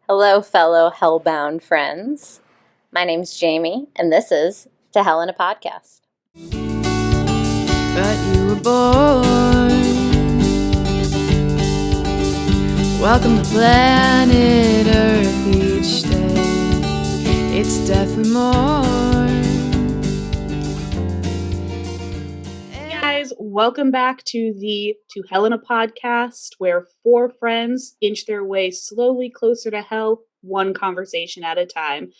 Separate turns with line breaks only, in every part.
Hello, fellow hellbound friends. My name's Jamie, and this is To Hell in a Podcast.
But you were born. Welcome to planet Earth each day. It's death and more.
Hey guys, welcome back to the To Hell in a Podcast, where four friends inch their way slowly closer to hell, one conversation at a time.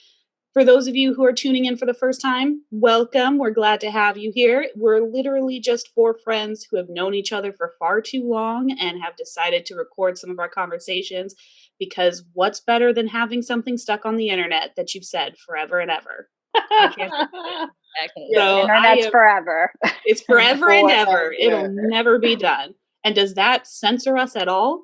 For those of you who are tuning in for the first time, welcome. We're glad to have you here. We're literally just four friends who have known each other for far too long and have decided to record some of our conversations because what's better than having something stuck on the internet that you've said forever and ever?
So
Internet's forever.
It's forever and ever. It'll never be done. And does that censor us at all?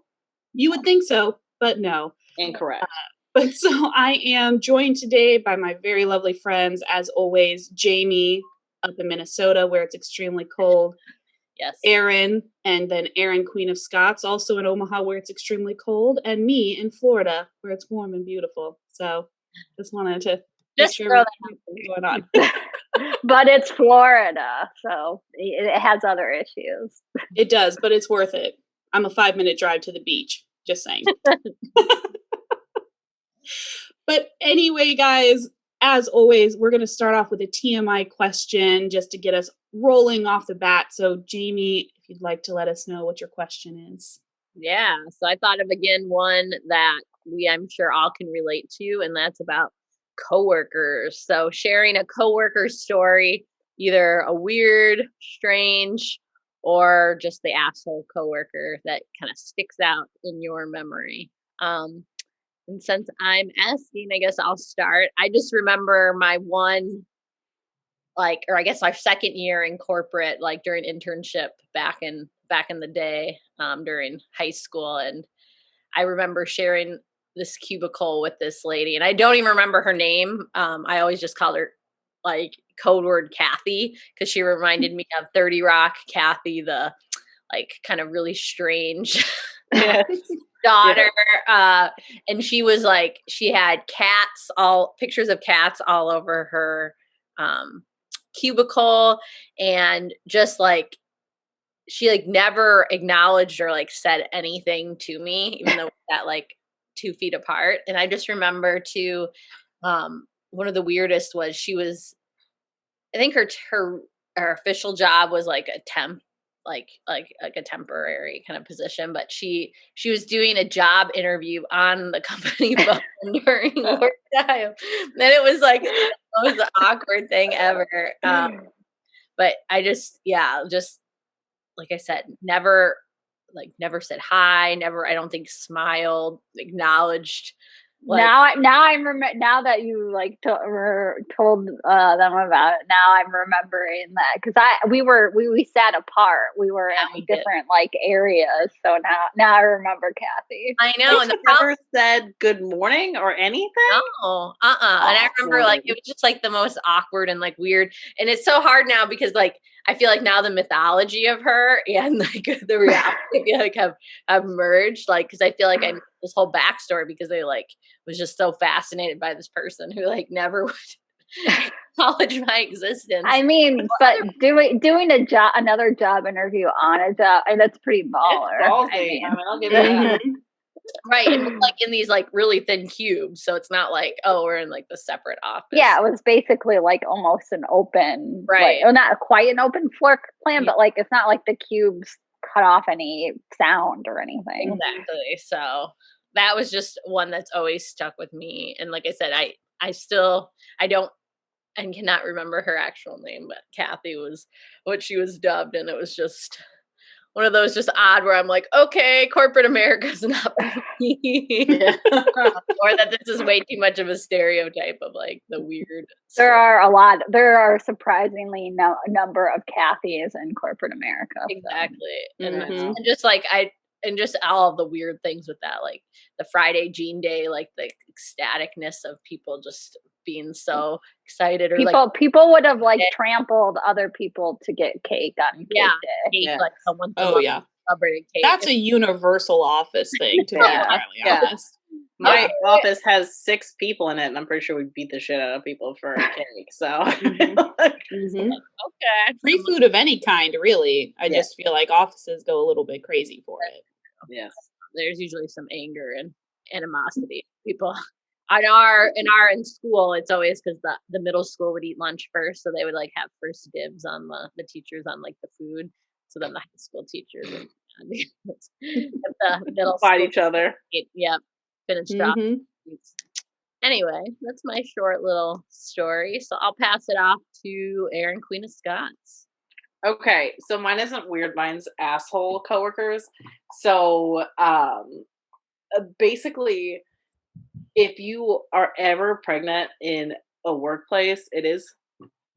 You would think so, but no.
Incorrect.
But so I am joined today by my very lovely friends, as always, Jamie up in Minnesota, where it's extremely cold.
Yes.
Erin, and then Erin, Queen of Scots, also in Omaha, where it's extremely cold, and me in Florida, where it's warm and beautiful. So just wanted to
Just
make sure
throw
what's going on.
But it's Florida, so it has other issues.
It does, but it's worth it. I'm a 5-minute drive to the beach. Just saying. But anyway, guys, as always, we're going to start off with a TMI question just to get us rolling off the bat. So, Jamie, if you'd like to let us know what your question is.
Yeah, so I thought of, again, one that I'm sure all can relate to, and that's about coworkers. So sharing a coworker story, either a weird, strange, or just the asshole coworker that kind of sticks out in your memory. And since I'm asking, I guess I'll start. I just remember my one, or I guess our second year in corporate, like during internship back in the day, during high school, and I remember sharing this cubicle with this lady, and I don't even remember her name. I always just called her like code word Kathy, because she reminded me of 30 Rock Kathy, the like kind of really strange daughter. And she was like, she had pictures of cats all over her cubicle, and just like she like never acknowledged or like said anything to me, even though we're at like 2 feet apart. And I just remember too, one of the weirdest was she was, I think her official job was like a temp, like a temporary kind of position, but she was doing a job interview on the company phone during work time. And it was like the most awkward thing ever. But I just like I said, never said hi, never, I don't think smiled, acknowledged. Like,
now that you like told them about it, now I'm remembering that, because we sat apart. We were in different like areas, so now I remember Kathy.
I know.
And the never said good morning or anything.
No, and I remember like it was just like the most awkward and like weird, and it's so hard now because like I feel like now the mythology of her and like the reality I feel like have merged, like, because I feel like I know this whole backstory because they like was just so fascinated by this person who like never would acknowledge my existence.
I mean, but doing another job interview on a job, and that's pretty baller.
I'll give it that.
Right, and it's like in these like really thin cubes, so it's not like, oh, we're in like the separate office.
Yeah, it was basically like almost an open,
right?
Like, not quite an open floor plan, but like it's not like the cubes cut off any sound or anything.
Exactly. So that was just one that's always stuck with me. And like I said, I don't and cannot remember her actual name, but Kathy was what she was dubbed, and it was just one of those just odd where I'm like, okay, corporate America's not for me. Or that this is way too much of a stereotype of like the weird.
There are surprisingly a number of Kathys in corporate America.
Exactly. And just like and just all of the weird things with that, like the Friday Jean Day, like the ecstaticness of people just being so excited, or
people would have like trampled other people to get cake on cake day.
Like someone
celebrated
cake.
That's a universal office thing, to be entirely honest.
My office has 6 people in it, and I'm pretty sure we beat the shit out of people for a cake. So,
Mm-hmm.
Okay.
Free food of any kind, really. I
Yeah.
just feel like offices go a little bit crazy for it.
yes.
There's usually some anger and animosity. People in school, it's always because the middle school would eat lunch first, so they would like have first dibs on the teachers on like the food. So then the high school teachers would the middle
Fight
school
each other.
Yep, finished off.
Mm-hmm.
Anyway, that's my short little story. So I'll pass it off to Erin, Queen of Scots.
Okay, so mine isn't weird. Mine's asshole coworkers. So, basically, if you are ever pregnant in a workplace, it is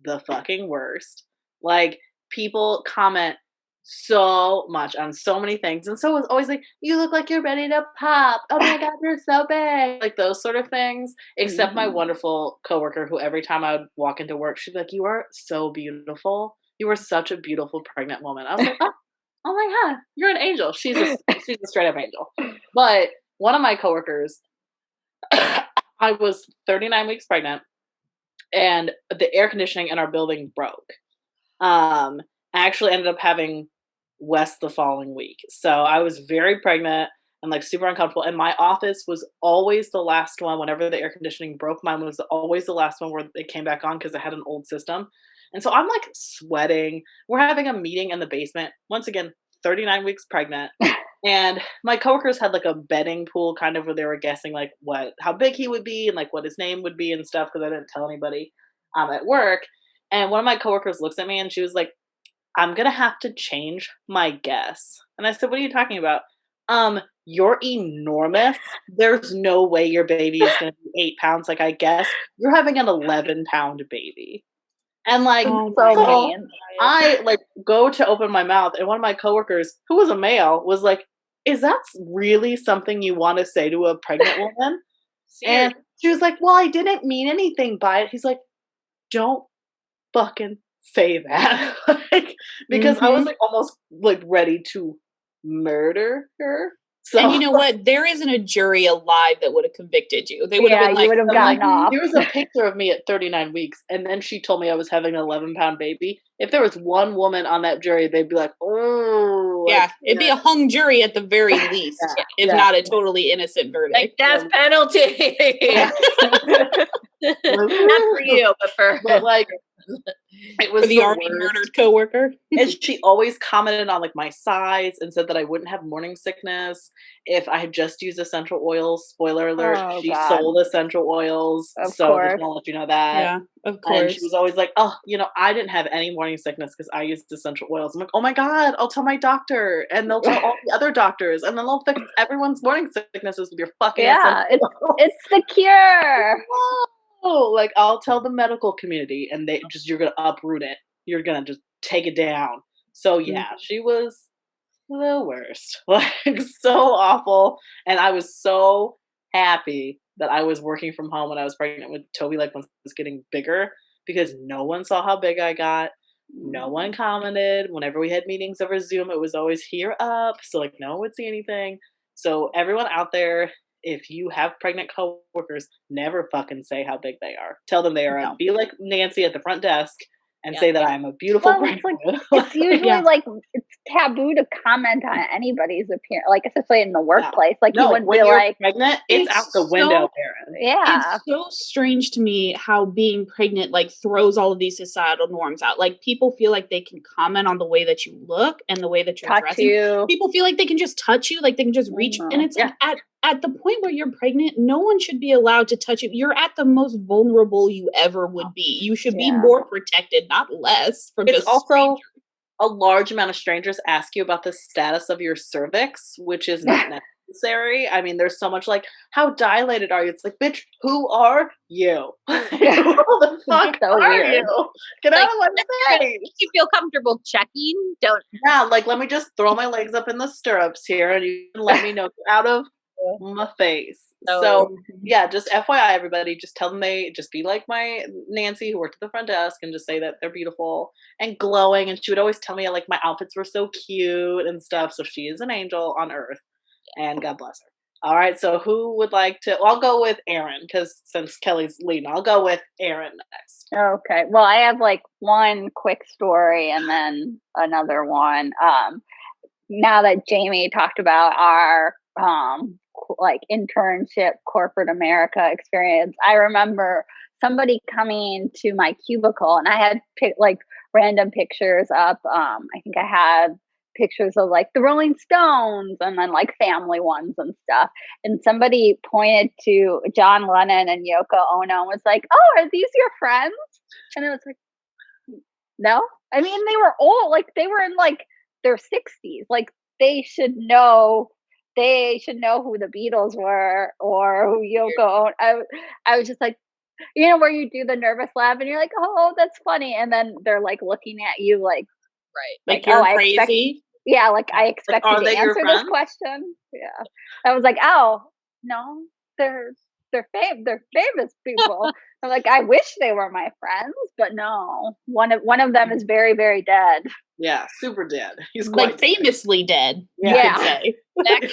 the fucking worst. Like, people comment so much on so many things. And so it's always like, you look like you're ready to pop. Oh my God, you're so big. Like those sort of things. Except my wonderful coworker who every time I would walk into work, she'd be like, you are so beautiful. You are such a beautiful pregnant woman. I was like, oh my God, you're an angel. She's a straight up angel. But one of my coworkers, I was 39 weeks pregnant and the air conditioning in our building broke. I actually ended up having West the following week. So I was very pregnant and like super uncomfortable. And my office was always the last one. Whenever the air conditioning broke, mine was always the last one where it came back on because it had an old system. And so I'm like sweating. We're having a meeting in the basement. Once again, 39 weeks pregnant. And my coworkers had like a betting pool kind of where they were guessing like how big he would be and like what his name would be and stuff because I didn't tell anybody at work. And one of my coworkers looks at me and she was like, I'm going to have to change my guess. And I said, what are you talking about? You're enormous. There's no way your baby is going to be 8 pounds. Like, I guess you're having an 11-pound baby. And like, I like go to open my mouth and one of my coworkers who was a male was like, is that really something you want to say to a pregnant woman? And she was like, well, I didn't mean anything by it. He's like, don't fucking say that. Like, because I was like almost like ready to murder her. So,
and you know what? There isn't a jury alive that would have convicted you. They would have been like,
you would have gotten off.
There was a picture of me at 39 weeks, and then she told me I was having an 11-pound baby. If there was one woman on that jury, they'd be like, oh.
Yeah, it'd be a hung jury at the very least, if not a totally innocent verdict.
Like death penalty. Not for you,
but like, it was
for the already murdered coworker.
And she always commented on like my size and said that I wouldn't have morning sickness if I had just used essential oils. Spoiler alert, she sold essential oils.
Of
so
course.
just want to let you know that.
Yeah, of course.
And she was always like, oh, I didn't have any morning sickness because I used essential oils. I'm like, oh my God, I'll tell my doctor and they'll tell all the other doctors and then they'll fix everyone's morning sicknesses with your fucking essential oils.
It's the cure.
Oh, like I'll tell the medical community and you're going to uproot it. You're going to just take it down. So yeah, she was the worst. Like so awful. And I was so happy that I was working from home when I was pregnant with Toby, like when I was getting bigger, because no one saw how big I got. No one commented. Whenever we had meetings over Zoom, it was always here up. So like no one would see anything. So everyone out there, if you have pregnant coworkers, never fucking say how big they are. Tell them they are. Be like Nancy at the front desk and say that I'm a beautiful pregnant.
It's usually like it's taboo to comment on anybody's appearance, like especially in the workplace. Like you wouldn't
when
be
you're
like
pregnant, it's out the window, Erin.
Yeah.
It's so strange to me how being pregnant like throws all of these societal norms out. Like people feel like they can comment on the way that you look and the way that you're dressing. People feel like they can just touch you, like they can just reach. And it's like at the point where you're pregnant, no one should be allowed to touch you. You're at the most vulnerable you ever would be. You should be more protected, not less. From
it's also strangers. A large amount of strangers ask you about the status of your cervix, which is not necessary. I mean, there's so much like, how dilated are you? It's like, bitch, who are you? Who the fuck are you? Get out of my face.
If you feel comfortable checking, don't.
Yeah, like let me just throw my legs up in the stirrups here, and you can let me know out of my face. So yeah, just FYI, everybody, just tell them just be like my Nancy who worked at the front desk and just say that they're beautiful and glowing. And she would always tell me like my outfits were so cute and stuff. So she is an angel on earth, and God bless her. All right, so who would like to? Well, I'll go with Aaron because since Kelly's leading, I'll go with Aaron next.
Okay. Well, I have like one quick story and then another one. Now that Jamie talked about our like internship corporate America experience, I remember somebody coming to my cubicle and I had like random pictures up. I think I had pictures of like the Rolling Stones and then like family ones and stuff. And somebody pointed to John Lennon and Yoko Ono and was like, "Oh, are these your friends?" And it was like, no. I mean, they were old. Like they were in like their 60s. Like they should know. They should know who the Beatles were or who Yoko Ono. I was just like, where you do the nervous laugh and you're like, oh, that's funny, and then they're like looking at you like,
right,
like you're
oh,
crazy.
Like I expect
Like,
you to answer this question. Yeah, I was like, oh no, they're famous people. I'm like, I wish they were my friends, but no. One of them is very, very dead.
Yeah, super dead. He's
Like famously dead, you
Yeah.
could say.
But, like,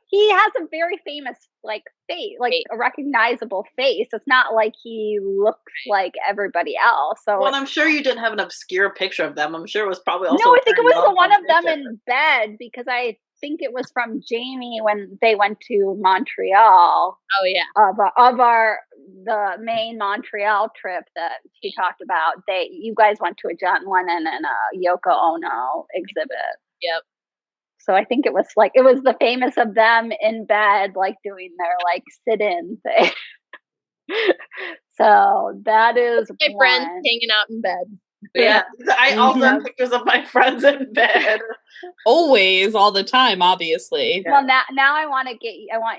he has a very famous like face, like a recognizable face. It's not like he looks like everybody else. So
well, I'm sure you didn't have an obscure picture of them. I'm sure it was probably also.
No, I think it was the one of them
picture.
in bed because I think it was from Jamie when they went to Montreal.
Oh yeah,
of the main Montreal trip that she talked about. You guys went to a John Lennon and a Yoko Ono exhibit.
Yep.
So I think it was the famous of them in bed, like doing their like sit-in thing. So that is
my friends hanging out in bed.
Yeah, I also have pictures of my friends in bed.
Always, all the time, obviously.
Well, now I want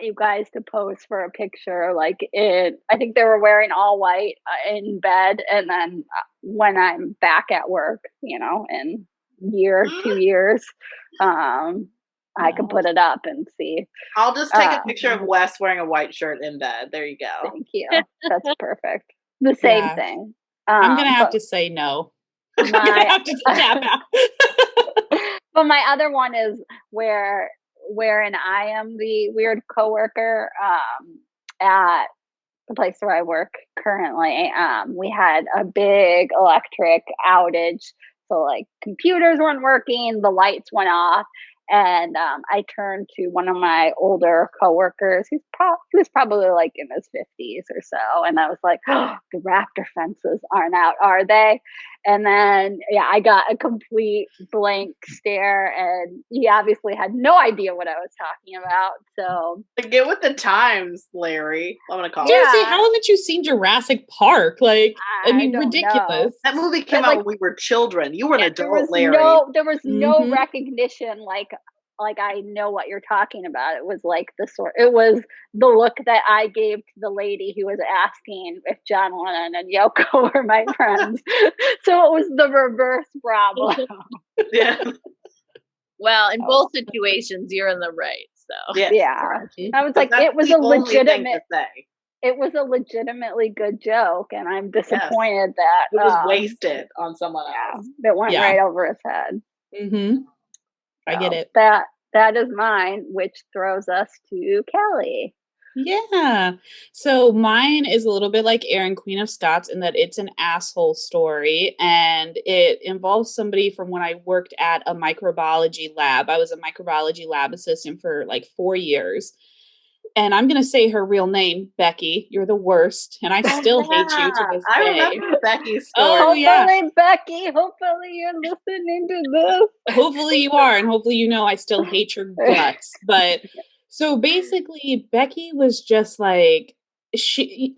you guys to pose for a picture. Like I think they were wearing all white in bed, and then when I'm back at work, in year 2 years, I can put it up and see.
I'll just take a picture of Wes wearing a white shirt in bed. There you go.
Thank you. That's perfect. The same thing.
I'm gonna have to say no. I'm gonna have to tap out.
But my other one is wherein I am the weird coworker at the place where I work currently. We had a big electric outage, so like computers weren't working, the lights went off. And I turned to one of my older coworkers. He was probably like in his 50s or so. And I was like, oh, the raptor fences aren't out, are they? And then, I got a complete blank stare. And he obviously had no idea what I was talking about. So
get with the times, Larry. I'm going to call
Seriously, how haven't you seen Jurassic Park? Like, I mean, ridiculous.
Know. That movie came out when we were children. You were an adult, Larry.
There was no recognition like I know what you're talking about. It was like it was the look that I gave to the lady who was asking if John Lennon and Yoko were my friends. So it was the reverse problem.
Yeah.
Well, in both situations, you're in the right. So
yeah. I was like, it was a legitimate. It was a legitimately good joke, and I'm disappointed that
it was wasted on someone else.
That went right over his head.
Mm-hmm. I get it.
That is mine, which throws us to Kelly.
Yeah. So mine is a little bit like Erin, Queen of Scots, in that it's an asshole story, and it involves somebody from when I worked at a microbiology lab. I was a microbiology lab assistant for like 4 years. And I'm going to say her real name, Becky. You're the worst. And I still hate you to this day.
I remember Becky's story.
Hopefully, Becky, hopefully you're listening to this.
Hopefully you are. And hopefully you know I still hate your guts. But so basically, Becky was just like,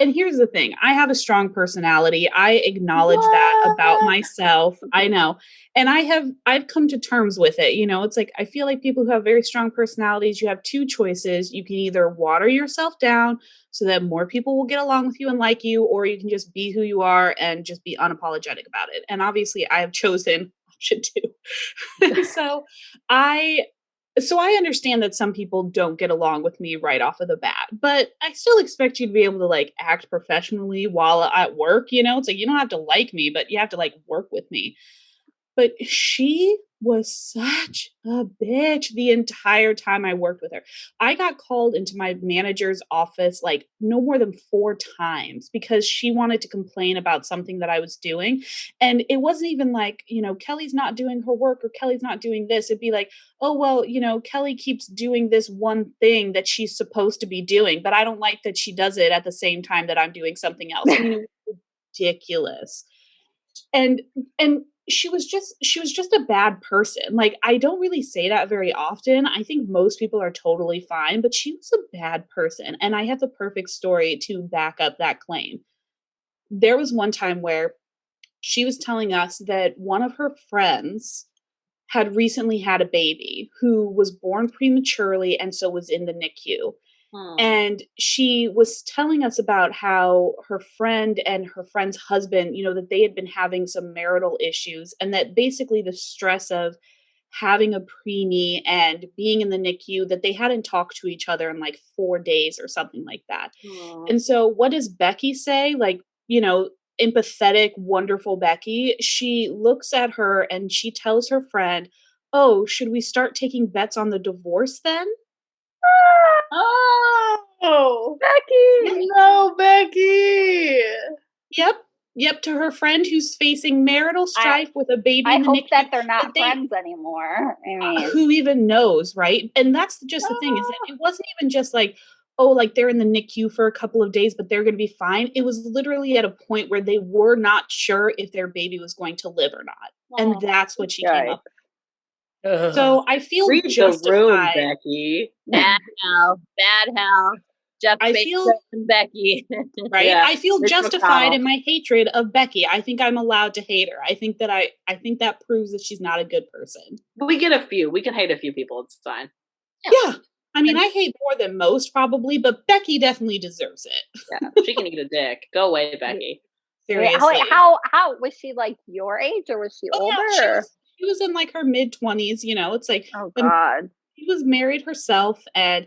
and here's the thing. I have a strong personality. I acknowledge that about myself. I know. And I've come to terms with it. It's like, I feel like people who have very strong personalities, you have two choices. You can either water yourself down so that more people will get along with you and like you, or you can just be who you are and just be unapologetic about it. And obviously I have chosen option 2. So I understand that some people don't get along with me right off of the bat, but I still expect you to be able to like act professionally while at work. It's like, you don't have to like me, but you have to like work with me. But she was such a bitch the entire time I worked with her. I got called into my manager's office like no more than 4 times because she wanted to complain about something that I was doing. And it wasn't even like, Kelly's not doing her work or Kelly's not doing this. It'd be like, oh, well, Kelly keeps doing this one thing that she's supposed to be doing, but I don't like that she does it at the same time that I'm doing something else. I mean, it was ridiculous. And she was just a bad person. Like, I don't really say that very often. I think most people are totally fine, but she was a bad person. And I have the perfect story to back up that claim. There was one time where she was telling us that one of her friends had recently had a baby who was born prematurely and so was in the NICU. And she was telling us about how her friend and her friend's husband, that they had been having some marital issues, and that basically the stress of having a preemie and being in the NICU, that they hadn't talked to each other in like 4 days or something like that. And so what does Becky say? Like, empathetic, wonderful Becky, she looks at her and she tells her friend, "Oh, should we start taking bets on the divorce then?"
Oh,
Becky!
No, Becky!
Yep, to her friend who's facing marital strife with a baby
I
in the
hope
NICU.
that they're not friends anymore. I mean,
who even knows, right? And that's just the thing, is that it wasn't even just like, oh, like they're in the NICU for a couple of days, but they're going to be fine. It was literally at a point where they were not sure if their baby was going to live or not. And that's what she came up with. So I feel
Read
justified.
the room, Becky.
Bad hell. Jeff
I
Bezos
feel
and Becky.
right.
Yeah,
I feel
Mitch
justified
McConnell.
in my hatred of Becky. I think I'm allowed to hate her. I think that proves that she's not a good person.
We get a few. We can hate a few people. It's fine.
Yeah. I mean, I hate more than most probably, but Becky definitely deserves it.
Yeah, she can eat a dick. Go away, Becky.
Seriously.
how was she like your age or was she older?
Yeah, she was in like her mid-20s, It's like,
oh God.
She was married herself, and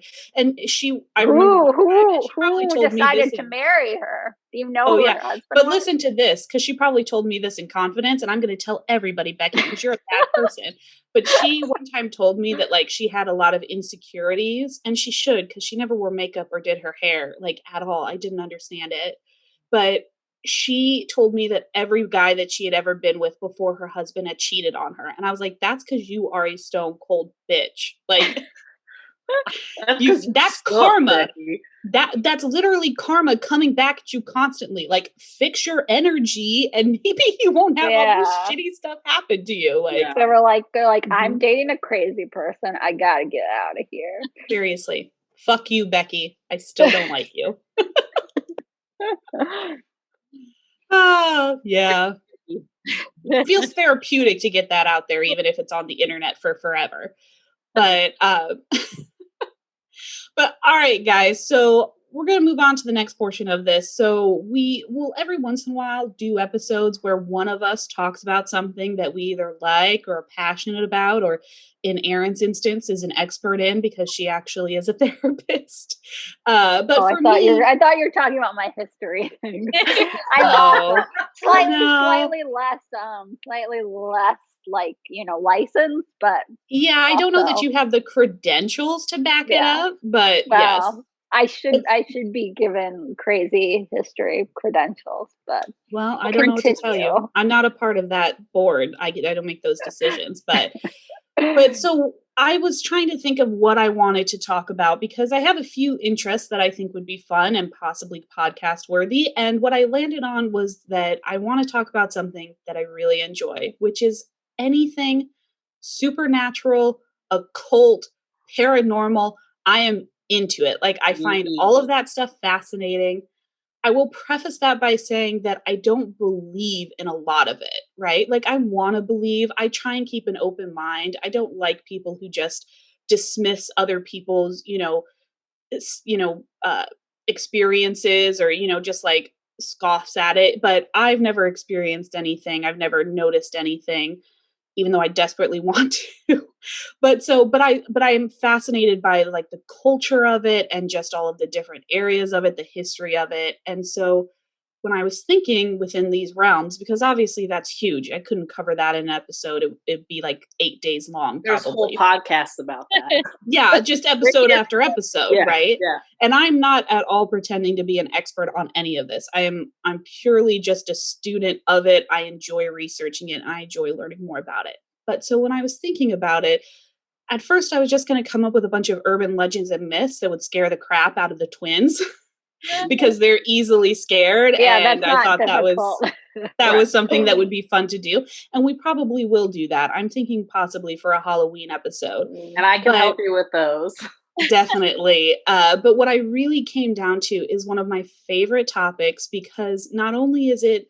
she. I
Who
remember she probably told me
decided
this
to marry her? Do you know
Oh
who
yeah,
her husband
but
was?
listen to this, because she probably told me this in confidence, and I'm going to tell everybody, Becky, because you're a bad person. But she one time told me that like she had a lot of insecurities, and she should, because she never wore makeup or did her hair like at all. I didn't understand it, but she told me that every guy that she had ever been with before her husband had cheated on her, and I was like, that's because you are a stone cold bitch. Like, that's karma.
Becky.
That's literally karma coming back at you constantly. Like, fix your energy and maybe you won't have all this shitty stuff happen to you. Like,
they're like, I'm dating a crazy person. I gotta get out of here.
Seriously. Fuck you, Becky. I still don't like you. Oh, yeah. It feels therapeutic to get that out there, even if it's on the internet for forever. But but all right, guys. So we're going to move on to the next portion of this. So we will every once in a while do episodes where one of us talks about something that we either like or are passionate about, or in Erin's instance is an expert in, because she actually is a therapist. But
I
for me,
I thought you were talking about my history. I know, slightly less like, license, but
yeah, I don't know that you have the credentials to back it up, but yes.
I should be given crazy history credentials, but
I don't know what to tell you. I'm not a part of that board. I don't make those decisions, but so I was trying to think of what I wanted to talk about, because I have a few interests that I think would be fun and possibly podcast worthy. And what I landed on was that I want to talk about something that I really enjoy, which is anything supernatural, occult, paranormal. I am into it. Like, I find all of that stuff fascinating. I will preface that by saying that I don't believe in a lot of it, right? Like, I want to believe. I try and keep an open mind. I don't like people who just dismiss other people's, experiences, or, just like scoffs at it. But I've never experienced anything. I've never noticed anything, even though I desperately want to. but I am fascinated by like the culture of it and just all of the different areas of it, the history of it. And so when I was thinking within these realms, because obviously that's huge. I couldn't cover that in an episode. It'd be like 8 days long.
There's
probably.
whole podcasts about that.
Yeah, just episode after episode,
Yeah,
right?
yeah.
And I'm not at all pretending to be an expert on any of this. I'm purely just a student of it. I enjoy researching it. I enjoy learning more about it. But so when I was thinking about it, at first I was just going to come up with a bunch of urban legends and myths that would scare the crap out of the twins. Because they're easily scared, and I thought that was something that would be fun to do, and we probably will do that. I'm thinking possibly for a Halloween episode,
and I can help you with those.
Definitely. But what I really came down to is one of my favorite topics, because not only is it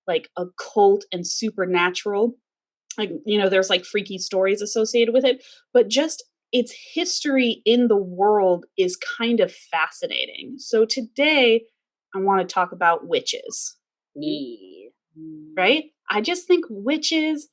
like occult and supernatural, like, you know, there's like freaky stories associated with it, but just its history in the world is kind of fascinating. So today I want to talk about witches.
Yeah.
Right? I just think witches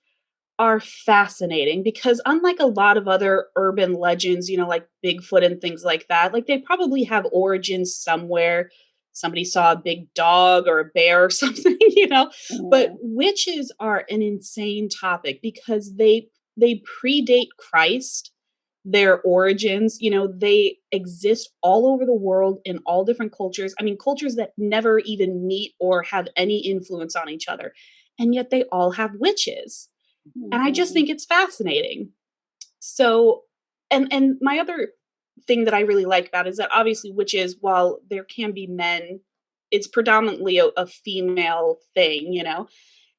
are fascinating because unlike a lot of other urban legends, you know, like Bigfoot and things like that, like they probably have origins somewhere. Somebody saw a big dog or a bear or something, you know. But witches are an insane topic because they predate Christ. Their origins, you know, they exist all over the world in all different cultures. I mean, cultures that never even meet or have any influence on each other. And yet they all have witches. And I just think it's fascinating. So, and my other thing that I really like about it is that obviously witches, while there can be men, it's predominantly a female thing, you know.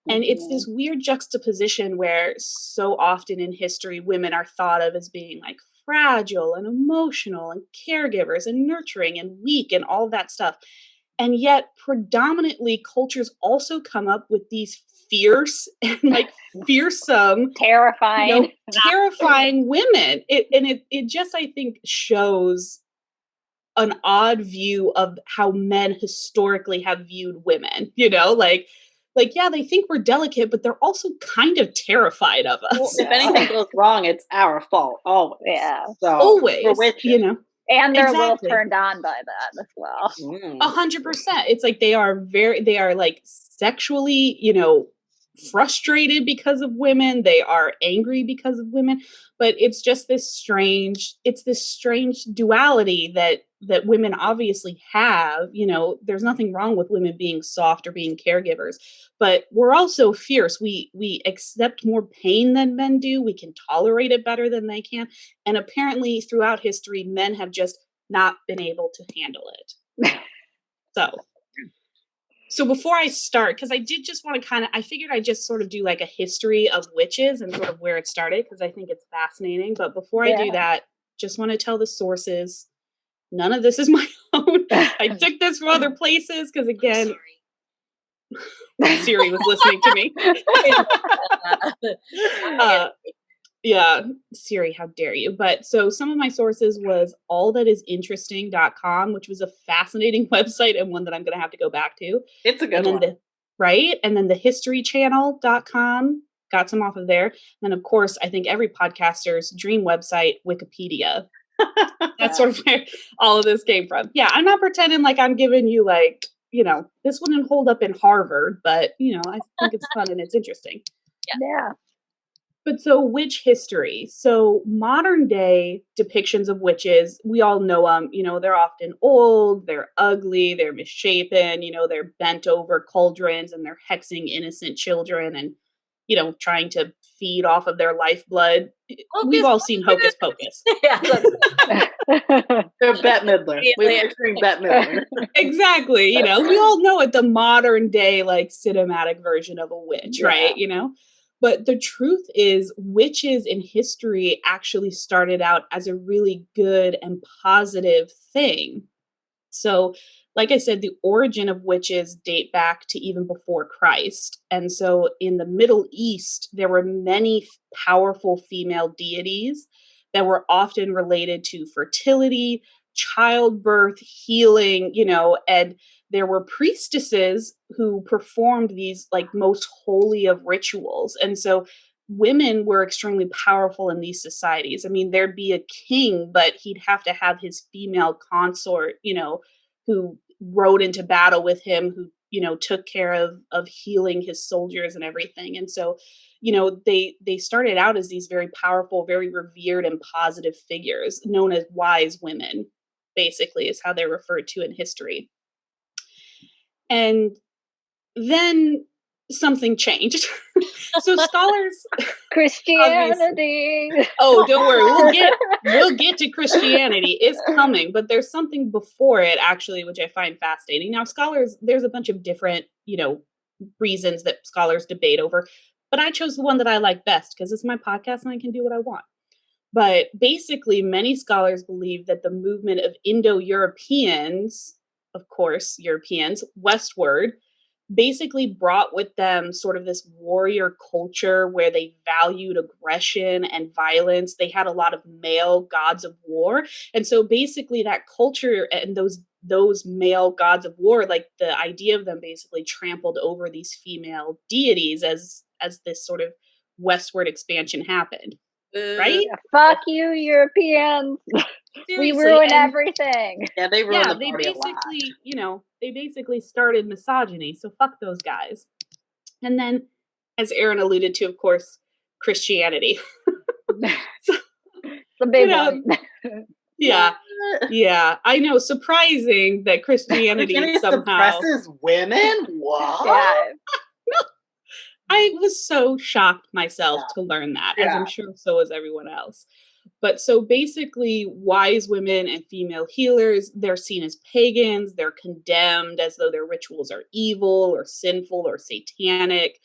And it's this weird juxtaposition where so often in history, women are thought of as being like fragile and emotional and caregivers and nurturing and weak and all that stuff. And yet predominantly cultures also come up with these fierce and like fearsome,
terrifying,
you know, terrifying women. It just, I think, shows an odd view of how men historically have viewed women, you know, like, yeah, they think we're delicate, but they're also kind of terrified of us.
Well, if anything goes wrong, it's our fault, always.
Yeah.
So,
always, you know.
And they're a little turned on by that as well.
100%. It's like they are like sexually, you know, frustrated because of women. They are angry because of women. But it's just this strange duality that women obviously have. You know, there's nothing wrong with women being soft or being caregivers, but we're also fierce. We accept more pain than men do. We can tolerate it better than they can. And apparently throughout history, men have just not been able to handle it. So before I start, because I did just want to I figured I'd just sort of do like a history of witches and sort of where it started, because I think it's fascinating. But before I do that, just want to tell the sources. None of this is my own. I took this from other places because, again, Siri was listening to me. Yeah, Siri, how dare you? But so some of my sources was allthatisinteresting.com, which was a fascinating website and one that I'm going to have to go back to.
It's a good one.
And then the historychannel.com, got some off of there. And then, of course, I think every podcaster's dream website, Wikipedia. That's sort of where all of this came from. Yeah, I'm not pretending like I'm giving you like, you know, this wouldn't hold up in Harvard, but, you know, I think it's fun and it's interesting.
Yeah.
But so witch history. So modern day depictions of witches, we all know them, you know, they're often old, they're ugly, they're misshapen, you know, they're bent over cauldrons and they're hexing innocent children and, you know, trying to feed off of their lifeblood. We've all seen Hocus Pocus.
Yeah. They're Bette Midler. We're picturing Bette Midler.
Exactly. You know, we all know it, the modern day, like cinematic version of a witch, right? You know? But the truth is, witches in history actually started out as a really good and positive thing. So, like I said, the origin of witches date back to even before Christ. And so in the Middle East, there were many powerful female deities that were often related to fertility, childbirth, healing, you know, and there were priestesses who performed these like most holy of rituals. And so women were extremely powerful in these societies. I mean, there'd be a king, but he'd have to have his female consort, you know, who rode into battle with him, who, took care of healing his soldiers and everything. And so, they started out as these very powerful, very revered and positive figures known as wise women, basically, is how they're referred to in history. And then something changed. So scholars
Christianity.
Oh, don't worry. We'll get to Christianity. It's coming, but there's something before it actually, which I find fascinating. Now, there's a bunch of different, reasons that scholars debate over, but I chose the one that I like best because it's my podcast and I can do what I want. But basically, many scholars believe that the movement of Indo-Europeans, of course, Europeans, westward, basically brought with them sort of this warrior culture where they valued aggression and violence. They had a lot of male gods of war. And so basically that culture and those male gods of war, like the idea of them basically trampled over these female deities as this sort of westward expansion happened. Right?
Fuck you, Europeans. We ruin everything.
Yeah, they ruined the
they
party
basically, they basically started misogyny. So fuck those guys. And then, as Aaron alluded to, of course, Christianity.
The big one.
Yeah. I know. Surprising that Christianity somehow
suppresses women. What?
Yeah.
I was so shocked myself to learn that, as I'm sure so was everyone else. But so basically, wise women and female healers, they're seen as pagans. They're condemned as though their rituals are evil or sinful or satanic.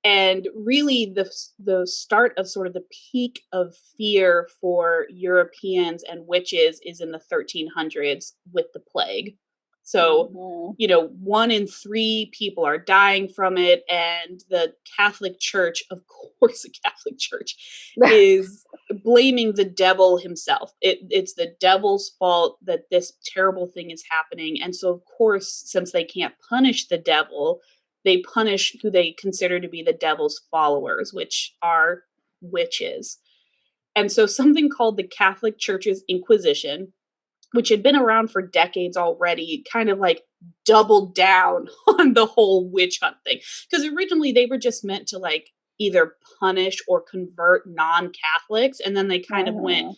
And really, the start of sort of the peak of fear for Europeans and witches is in the 1300s with the plague. So, 1 in 3 people are dying from it. And the Catholic Church, of course, the Catholic Church is blaming the devil himself. It's the devil's fault that this terrible thing is happening. And so, of course, since they can't punish the devil, they punish who they consider to be the devil's followers, which are witches. And so something called the Catholic Church's Inquisition, which had been around for decades already, kind of like doubled down on the whole witch hunt thing. Because originally they were just meant to like either punish or convert non-Catholics. And then they kind of went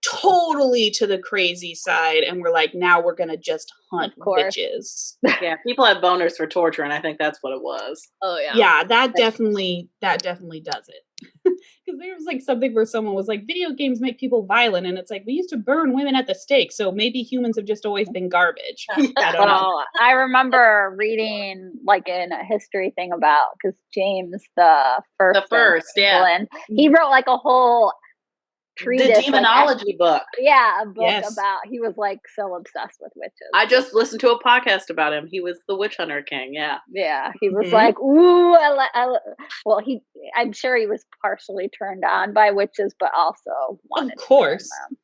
totally to the crazy side and we're like, now we're going to just hunt witches.
Yeah, people have boners for torture, and I think that's what it was.
Oh, yeah.
Yeah, that definitely does it. Because there was like something where someone was like, video games make people violent, and it's like, we used to burn women at the stake, so maybe humans have just always been garbage. I don't know.
I remember reading like in a history thing about, because James the first, England, he wrote like a whole treatise,
the demonology book.
Yeah, a book about, he was like so obsessed with witches.
I just listened to a podcast about him. He was the witch hunter king. Yeah,
he was like, ooh, I'm sure he was partially turned on by witches, but also wanted
of course
to them.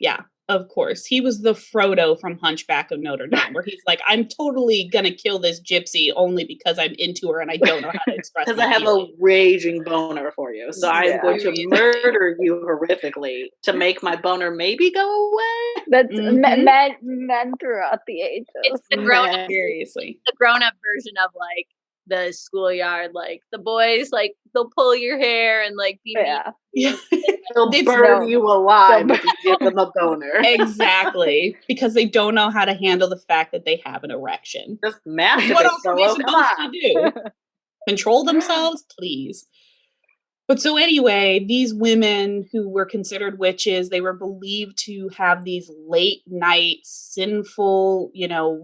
Yeah, of course. He was the Frodo from Hunchback of Notre Dame, where he's like, I'm totally gonna kill this gypsy only because I'm into her and I don't know how to express
because I have a raging boner for you, so I'm going to murder you horrifically to make my boner maybe go away.
That's men throughout the ages.
It's the grown-up,
seriously,
the grown-up version of like the schoolyard, like the boys, like they'll pull your hair and like be
they'll burn you alive if you give them a boner.
Exactly, because they don't know how to handle the fact that they have an erection.
Just masturbate.
What else are they supposed to do? Control themselves, please. But so anyway, these women who were considered witches, they were believed to have these late night sinful,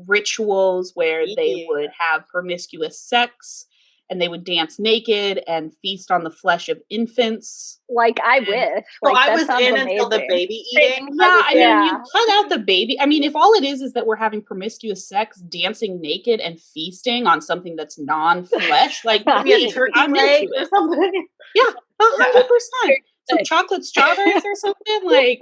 rituals where they would have promiscuous sex and they would dance naked and feast on the flesh of infants.
Like, I wish.
So I was in until the baby eating.
Yeah, I mean, you cut out the baby. I mean, if all it is that we're having promiscuous sex, dancing naked, and feasting on something that's non-flesh, like, I'm into it.
Or something.
Yeah, 100%. Some chocolate strawberries or something, like,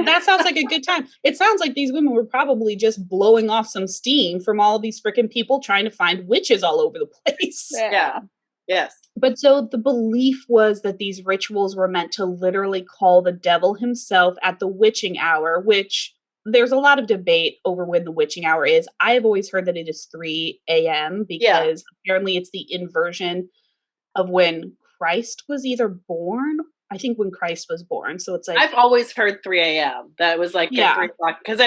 that sounds like a good time. It sounds like these women were probably just blowing off some steam from all these freaking people trying to find witches all over the place.
Yeah. Yes.
But so the belief was that these rituals were meant to literally call the devil himself at the witching hour, which, there's a lot of debate over when the witching hour is. I have always heard that it is 3 a.m. because apparently it's the inversion of when Christ was either born. I think when Christ was born. So it's like
I've always heard 3 a.m. That was like at 3 o'clock, because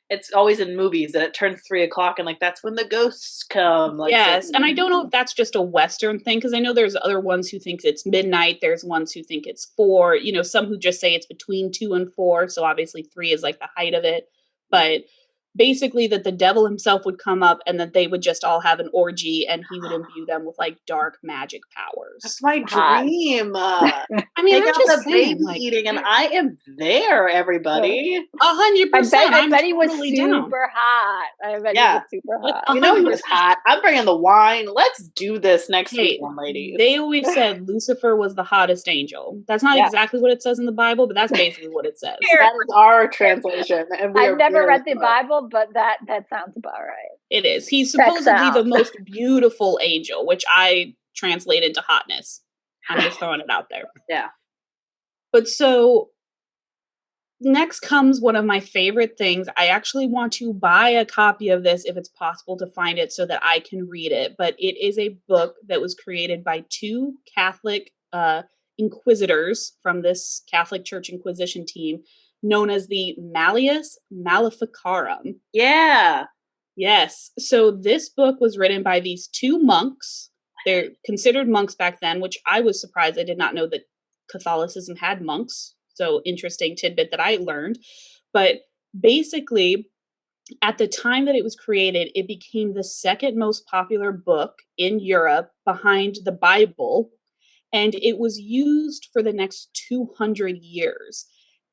it's always in movies that it turns 3 o'clock and like that's when the ghosts come. Like,
yes,
so,
and I don't know if that's just a Western thing, because I know there's other ones who think it's midnight. There's ones who think it's 4. You know, some who just say it's between 2 and 4. So obviously 3 is like the height of it. But basically that the devil himself would come up and that they would just all have an orgy and he would imbue them with like dark magic powers.
That's my dream.
I mean,
Take
I'm
out
just
the
saying,
baby
like,
eating, and I am there, everybody.
100%.
I bet he was
totally
super
down.
hot. I bet he was super hot.
You know he was hot. I'm bringing the wine. Let's do this next weekend, ladies.
They always said Lucifer was the hottest angel. That's not exactly what it says in the Bible, but that's basically what it says.
That is our translation. And
I've never read the Bible, but that sounds about right.
It is. He's supposedly the most beautiful angel, which I translate into hotness. I'm just throwing it out there.
Yeah.
But so next comes one of my favorite things. I actually want to buy a copy of this if it's possible to find it so that I can read it. But it is a book that was created by 2 Catholic inquisitors from this Catholic Church Inquisition team known as the Malleus Maleficarum.
Yeah.
Yes. So this book was written by these 2 monks. They're considered monks back then, which I was surprised. I did not know that Catholicism had monks. So interesting tidbit that I learned. But basically, at the time that it was created, it became the second most popular book in Europe behind the Bible. And it was used for the next 200 years.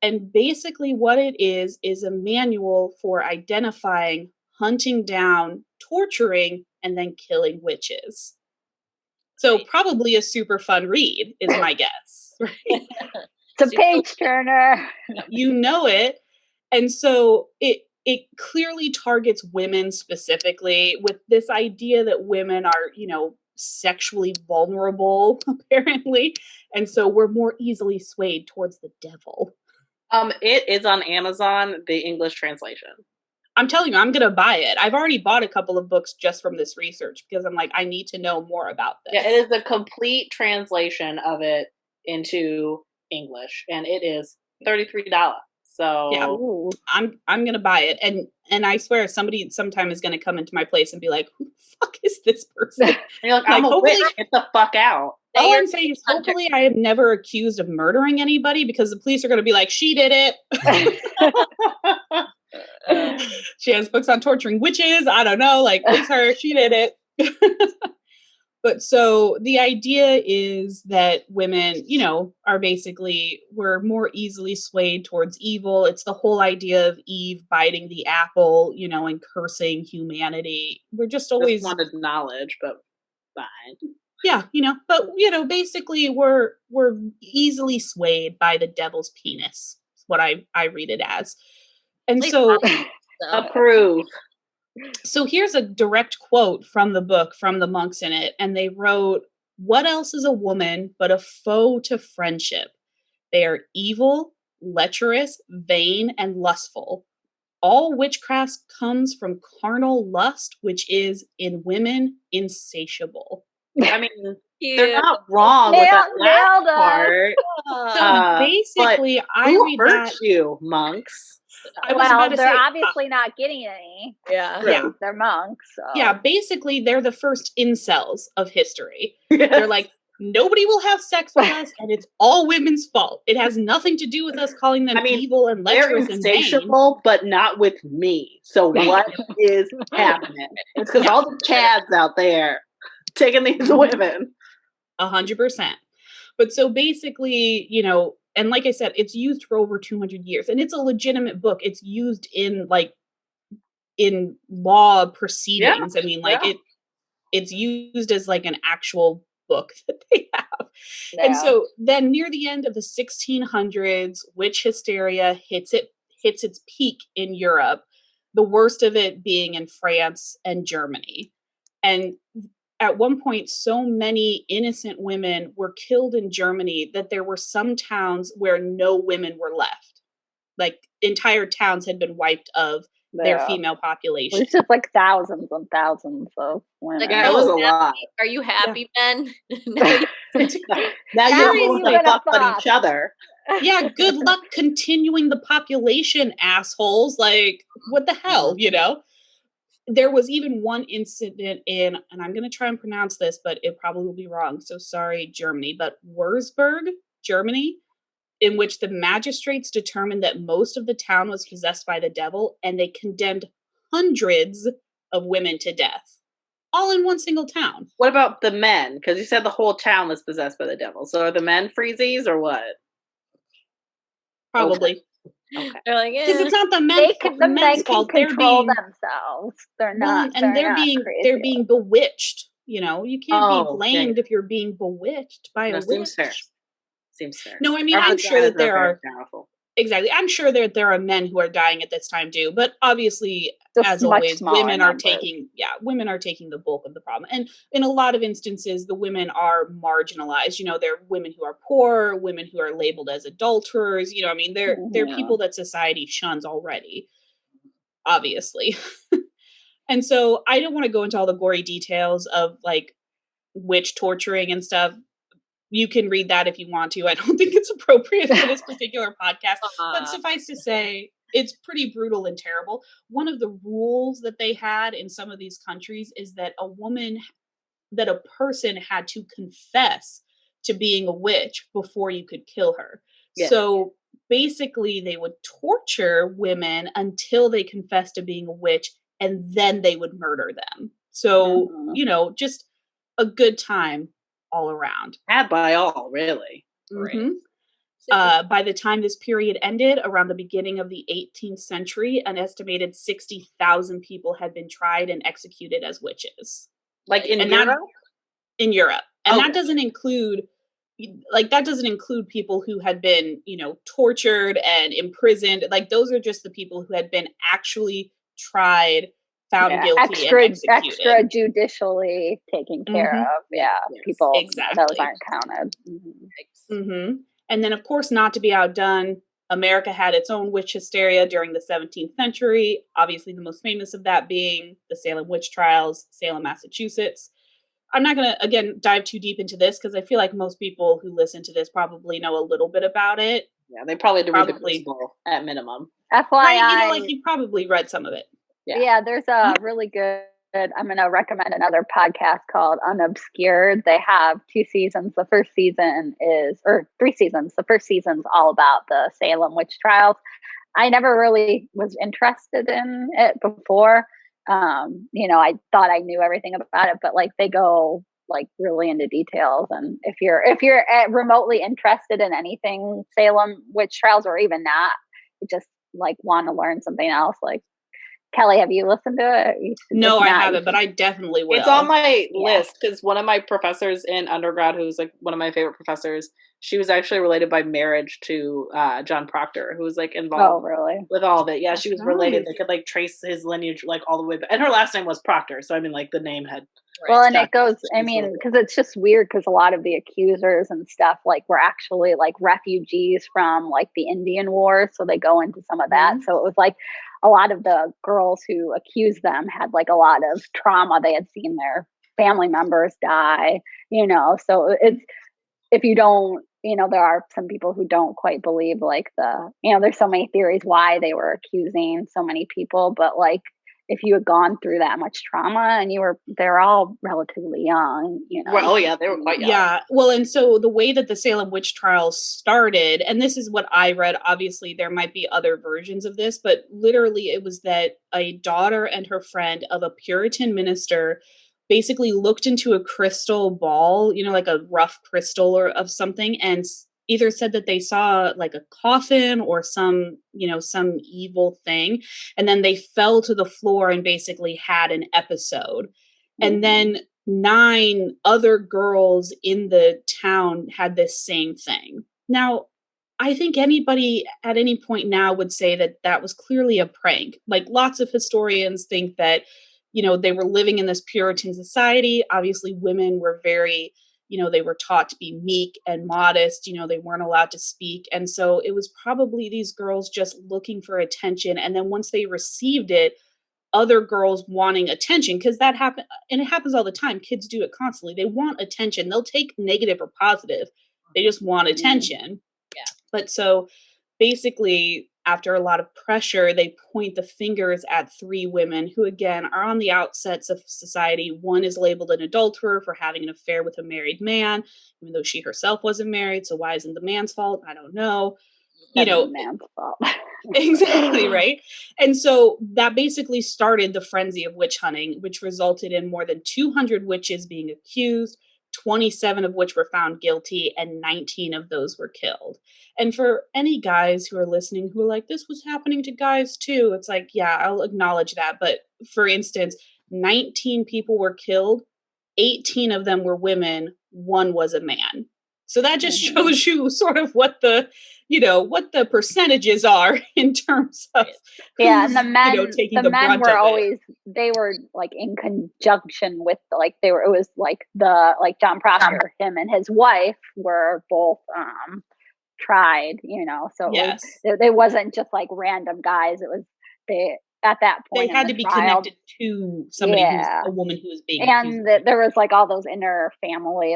And basically what it is a manual for identifying, hunting down, torturing, and then killing witches. So probably a super fun read is my guess. Right?
It's a page turner.
You know it. And so it clearly targets women specifically with this idea that women are, you know, sexually vulnerable, apparently. And so we're more easily swayed towards the devil.
It is on Amazon, the English translation.
I'm telling you, I'm going to buy it. I've already bought a couple of books just from this research because I'm like, I need to know more about this.
Yeah, it is a complete translation of it into English, and it is $33. So
yeah, I'm going to buy it. And I swear somebody sometime is going to come into my place and be like, who the fuck is this person? And
you're like, I'm a witch, get the fuck out.
All I'm saying is hopefully I am never accused of murdering anybody because the police are going to be like, she did it. She has books on torturing witches. I don't know. Like, it's her. She did it. But so the idea is that women, you know, are basically, we're more easily swayed towards evil. It's the whole idea of Eve biting the apple, you know, and cursing humanity. We're just always
wanted knowledge, but fine.
Yeah, you know, but you know, basically we're easily swayed by the devil's penis. Is what I read it as. And so
approve.
So here's a direct quote from the book, from the monks in it. And they wrote, "What else is a woman but a foe to friendship? They are evil, lecherous, vain, and lustful. All witchcraft comes from carnal lust, which is in women insatiable."
I mean, they're not wrong with that last part.
So basically, I read that.
You monks.
They're obviously not getting any.
Yeah,
they're monks. So.
Yeah, basically, they're the first incels of history. They're like, nobody will have sex with us, and it's all women's fault. It has nothing to do with us calling them evil and lecherous and vain.
They're insatiable, but not with me. So what is happening? It's because all the chads out there taking these women.
100%. But so basically, you know, and like I said, it's used for over 200 years, and it's a legitimate book. It's used in law proceedings. I mean, it's used as like an actual book that they have. Yeah. And so then near the end of the 1600s, witch hysteria hits its peak in Europe, the worst of it being in France and Germany. And at one point, so many innocent women were killed in Germany that there were some towns where no women were left. Like, entire towns had been wiped of their female population.
It's just like thousands and thousands of women.
Like,
Yeah, it was a lot.
Are you happy, Ben?
Now you won't say fuck but each other.
Yeah, good luck continuing the population, assholes. Like, what the hell, you know? There was even one incident in, and I'm going to try and pronounce this, but it probably will be wrong, so sorry, Germany, but Würzburg, Germany, in which the magistrates determined that most of the town was possessed by the devil, and they condemned hundreds of women to death, all in one single town.
What about the men? Because you said the whole town was possessed by the devil. So are the men freezies or what?
Probably.
Okay.
They're like,
Because it's not the
the men
men's
can
fault.
control themselves. They're not.
And they're being bewitched. You know, you can't be blamed if you're being bewitched by a witch.
Seems fair. Seems fair.
No, I mean, I'm sure that there are powerful. Exactly. I'm sure that there are men who are dying at this time too, but obviously, as always, women are taking the bulk of the problem. And in a lot of instances, the women are marginalized. You know, they're women who are poor, women who are labeled as adulterers. You know, I mean, they're people that society shuns already, obviously. And so I don't want to go into all the gory details of like witch torturing and stuff. You can read that if you want to. I don't think it's appropriate for this particular podcast. But suffice to say, it's pretty brutal and terrible. One of the rules that they had in some of these countries is that a person had to confess to being a witch before you could kill her. Yeah. So basically, they would torture women until they confessed to being a witch, and then they would murder them. So, you know, just a good time all around.
Had by all, really.
Mm-hmm. Right. By the time this period ended, around the beginning of the 18th century, an estimated 60,000 people had been tried and executed as witches.
Like in Europe?
In Europe. And that doesn't include people who had been, you know, tortured and imprisoned. Like, those are just the people who had been actually tried, found guilty, and executed.
Extrajudicially taken care of. Yeah. Yes. People,
exactly.
Those aren't counted.
And then, of course, not to be outdone, America had its own witch hysteria during the 17th century. Obviously, the most famous of that being the Salem witch trials, Salem, Massachusetts. I'm not going to, again, dive too deep into this because I feel like most people who listen to this probably know a little bit about it.
Yeah, they probably read the Crucible at minimum.
FYI.
Right, you know, like you probably read some of it.
Yeah, there's a really good, I'm going to recommend another podcast called Unobscured. They have 2 seasons. The first season or 3 seasons. The first season's all about the Salem witch trials. I never really was interested in it before. You know, I thought I knew everything about it, but like they go like really into details. And if you're remotely interested in anything Salem witch trials, or even not, you just like want to learn something else, like Kelly, have you listened to it?
No, I haven't, but I definitely will.
It's on my list because one of my professors in undergrad, who's like one of my favorite professors, she was actually related by marriage to John Proctor, who was like involved with all of it. Yeah, she was related. They could like trace his lineage like all the way back. And her last name was Proctor, so I mean, like the name had.
Well, and it goes, I mean, because it's just weird because a lot of the accusers and stuff like were actually like refugees from like the Indian Wars. So they go into some of that. So it was like a lot of the girls who accused them had like a lot of trauma. They had seen their family members die, you know, so it's, if you don't, you know, there are some people who don't quite believe like there's so many theories why they were accusing so many people, but like, if you had gone through that much trauma and they're all relatively young, you know.
Well, they were quite young.
Yeah. Well, and so the way that the Salem witch trials started, and this is what I read, obviously there might be other versions of this, but literally it was that a daughter and her friend of a Puritan minister basically looked into a crystal ball, you know, like a rough crystal or of something, and either said that they saw like a coffin or some evil thing. And then they fell to the floor and basically had an episode. And then 9 other girls in the town had this same thing. Now, I think anybody at any point now would say that that was clearly a prank. Like lots of historians think that, you know, they were living in this Puritan society. Obviously, women were very, they were taught to be meek and modest, they weren't allowed to speak. And so it was probably these girls just looking for attention. And then once they received it, other girls wanting attention, because that happened, and it happens all the time. Kids do it constantly. They want attention. They'll take negative or positive. They just want attention.
Yeah.
But so basically, after a lot of pressure, they point the fingers at 3 women who, again, are on the outsets of society. One is labeled an adulterer for having an affair with a married man, even though she herself wasn't married. So why isn't the man's fault? I don't know.
The man's fault.
Exactly, right? And so that basically started the frenzy of witch hunting, which resulted in more than 200 witches being accused, 27 of which were found guilty, and 19 of those were killed. And for any guys who are listening who are like, this was happening to guys too, it's like, yeah, I'll acknowledge that. But for instance, 19 people were killed, 18 of them were women, 1 was a man. So that just shows you sort of what the percentages are in terms of
and the men,
taking
the
the
men
brunt
were
of
always, they were like in conjunction with, like, it was like John Proctor, him and his wife were both tried, so it wasn't just like random guys. It was, they, at that point
they had to be connected to somebody who's a woman who was being
accused. And there was like all those inner family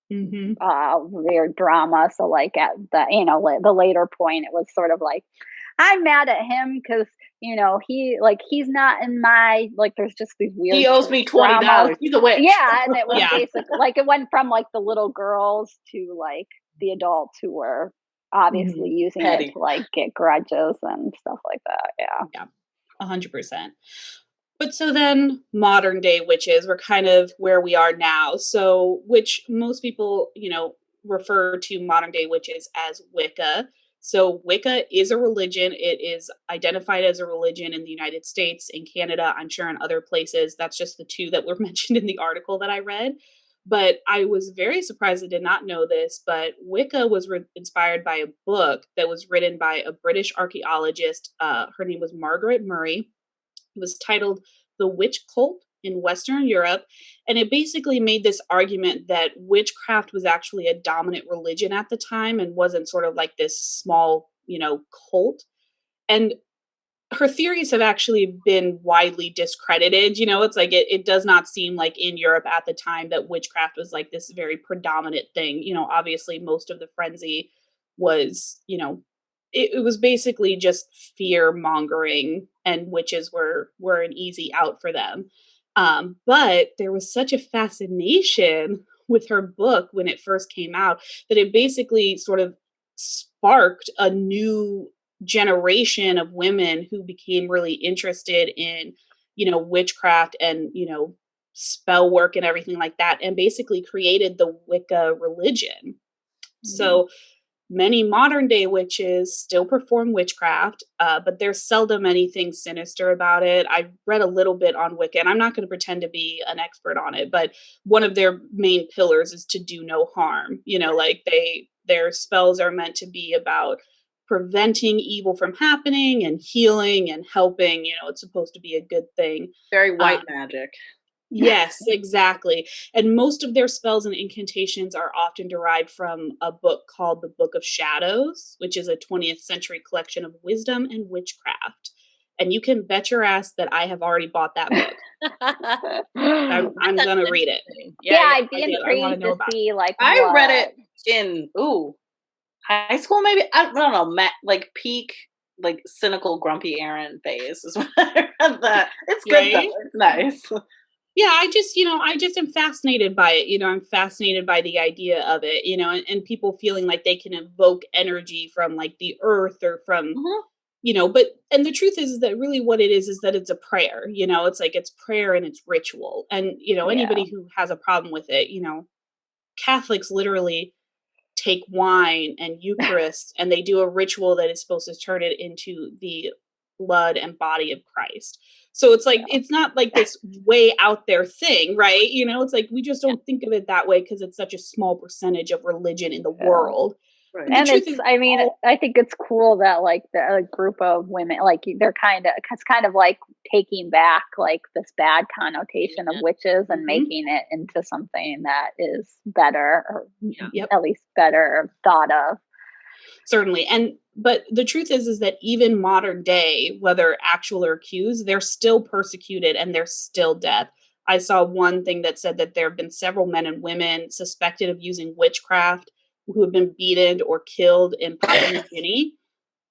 weird drama. So like at the later point, it was sort of like, I'm mad at him because he's not in my, like, there's just these weird,
he owes me $20. He's a witch.
Yeah, and it was basically like, it went from like the little girls to like the adults who were obviously using it to like get grudges and stuff like that.
Yeah, 100%. But so then modern day witches were kind of where we are now. So, which most people, refer to modern day witches as Wicca. So Wicca is a religion. It is identified as a religion in the United States, in Canada, I'm sure in other places. That's just the 2 that were mentioned in the article that I read. But I was very surprised, I did not know this, but Wicca was inspired by a book that was written by a British archaeologist. Her name was Margaret Murray. It was titled The Witch Cult in Western Europe. And it basically made this argument that witchcraft was actually a dominant religion at the time and wasn't sort of like this small, cult. And her theories have actually been widely discredited. It's like it does not seem like in Europe at the time that witchcraft was like this very predominant thing. Obviously most of the frenzy was, it was basically just fear mongering, and witches were an easy out for them. But there was such a fascination with her book when it first came out that it basically sort of sparked a new generation of women who became really interested in, witchcraft and, spell work and everything like that, and basically created the Wicca religion. So many modern day witches still perform witchcraft, but there's seldom anything sinister about it. I read a little bit on Wicca, and I'm not going to pretend to be an expert on it, but one of their main pillars is to do no harm. Like their spells are meant to be about preventing evil from happening and healing and helping. It's supposed to be a good thing.
Very white magic.
Yes, exactly. And most of their spells and incantations are often derived from a book called the Book of Shadows, which is a 20th century collection of wisdom and witchcraft. And you can bet your ass that I have already bought that book. I'm going to read it.
Yeah, I'd be intrigued to see like
I read it in high school, maybe. I don't know, like peak, like cynical, grumpy Aaron phase is when I read that. It's good though. It's nice.
Yeah, I just am fascinated by it. I'm fascinated by the idea of it, and people feeling like they can evoke energy from like the earth or from, and the truth is that really what it is that it's a prayer, it's like it's prayer and it's ritual. And, anybody who has a problem with it, Catholics literally take wine and Eucharist and they do a ritual that is supposed to turn it into the blood and body of Christ. So it's like, it's not like this way out there thing, right? It's like, we just don't think of it that way because it's such a small percentage of religion in the world.
Right.
The
And
truth
it's,
is,
I mean, I think it's cool that like a group of women, like they're it's kind of like taking back like this bad connotation of witches and
Mhm.
making it into something that is better, or
Yep.
at least better thought of.
Certainly. But the truth is that even modern day, whether actual or accused, they're still persecuted and there's still death. I saw one thing that said that there have been several men and women suspected of using witchcraft who have been beaten or killed in Papua New Guinea.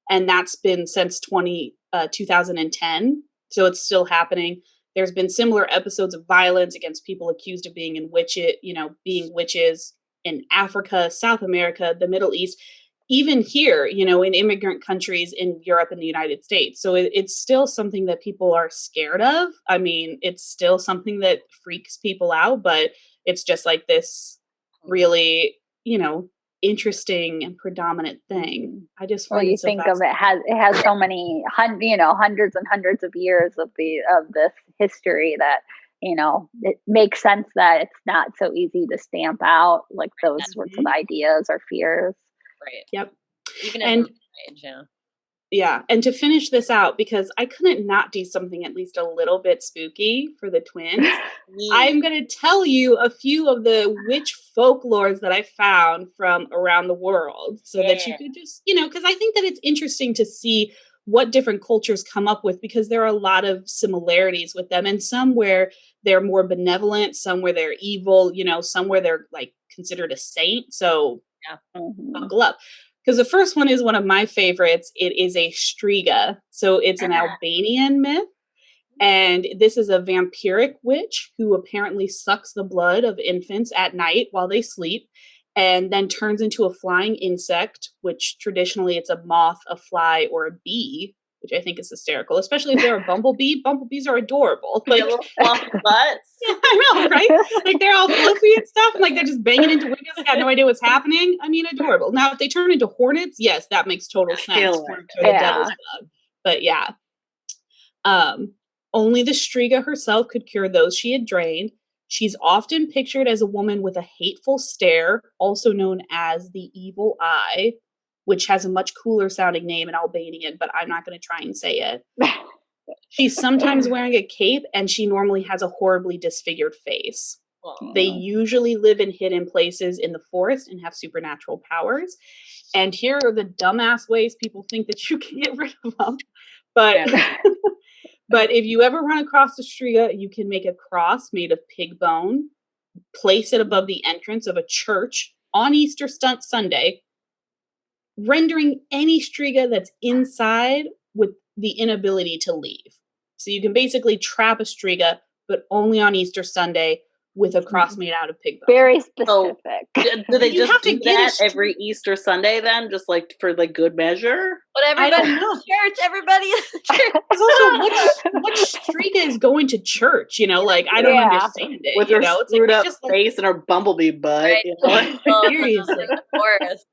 And that's been since 2010. So it's still happening. There's been similar episodes of violence against people accused of being being witches in Africa, South America, the Middle East, even here, in immigrant countries in Europe and the United States. So it's still something that people are scared of. I mean, it's still something that freaks people out, but it's just like this really, interesting and predominant thing. I just
Well,
find
you
it so
think of
fascinating.
it has so many hundreds and hundreds of years of this history that it makes sense that it's not so easy to stamp out like those sorts of ideas or fears.
Right.
Yep.
Even
And
at the age, yeah.
yeah, and to finish this out, because I couldn't not do something at least a little bit spooky for the twins, I'm going to tell you a few of the witch folklores that I found from around the world so that you could just, because I think that it's interesting to see what different cultures come up with, because there are a lot of similarities with them, and some where they're more benevolent, some where they're evil, some where they're like considered a saint. So buckle up. Because the first one is one of my favorites. It is a striga. So it's an Albanian myth. And this is a vampiric witch who apparently sucks the blood of infants at night while they sleep and then turns into a flying insect, which traditionally it's a moth, a fly, or a bee, which I think is hysterical, especially if they're a bumblebee. Bumblebees are adorable.
Like little fluffy butts.
Yeah, I know, right? Like they're all fluffy and stuff, and like they're just banging into windows. I got no idea what's happening. I mean, adorable. Now, if they turn into hornets, yes, that makes total sense for the devil's bug. But yeah, only the Striga herself could cure those she had drained. She's often pictured as a woman with a hateful stare, also known as the evil eye, which has a much cooler sounding name in Albanian, but I'm not going to try and say it. She's sometimes wearing a cape, and she normally has a horribly disfigured face. They usually live in hidden places in the forest and have supernatural powers. And here are the dumbass ways people think that you can get rid of them. But but if you ever run across a striga, you can make a cross made of pig bone, place it above the entrance of a church on Easter Sunday, rendering any striga that's inside with the inability to leave. So you can basically trap a striga, but only on Easter Sunday with a cross made out of pig bone.
Very specific.
So, do they just do that every Easter Sunday then, just like for like good measure?
But everybody in church, everybody in church.
It's also what striga is going to church, like I don't understand it.
With her screwed up face and her bumblebee butt.
Right.
Seriously.
In the forest.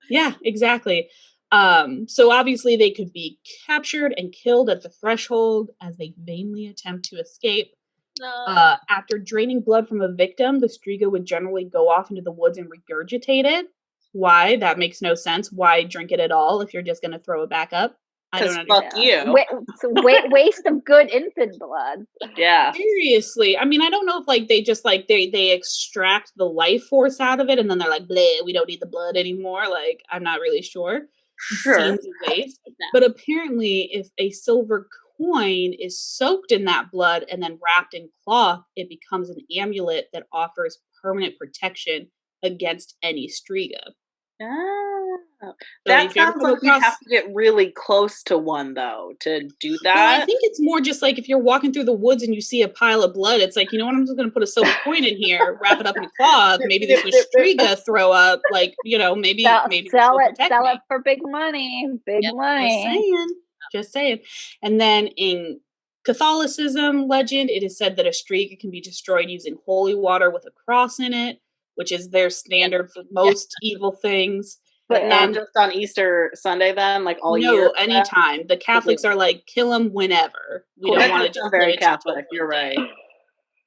Yeah, exactly. So obviously they could be captured and killed at the threshold as they vainly attempt to escape. After draining blood from a victim, the striga would generally go off into the woods and regurgitate it. Why? That makes no sense. Why drink it at all if you're just going to throw it back up? I don't understand.
Fuck you.
Waste of good infant blood.
Yeah.
Seriously. I mean, I don't know if like they just like they extract the life force out of it and then they're like, bleh, we don't need the blood anymore. Like, I'm not really sure.
Sure.
Seems a waste. But apparently if a silver coin is soaked in that blood and then wrapped in cloth, it becomes an amulet that offers permanent protection against any striga.
Oh.
So
that sounds like you have to get really close to one though to do that.
Well, I think it's more just like if you're walking through the woods and you see a pile of blood, it's like, you know what, I'm just gonna put a silver coin in here, wrap it up in cloth, maybe this was striga throw up, like, maybe
sell
it
for big money. Money.
Just saying. And then in Catholicism legend, it is said that a striga can be destroyed using holy water with a cross in it, which is their standard for most evil things.
But not just on Easter Sunday then, like all year?
No, anytime. The Catholics are like, kill them whenever. We don't want to just
very Catholic, you're right.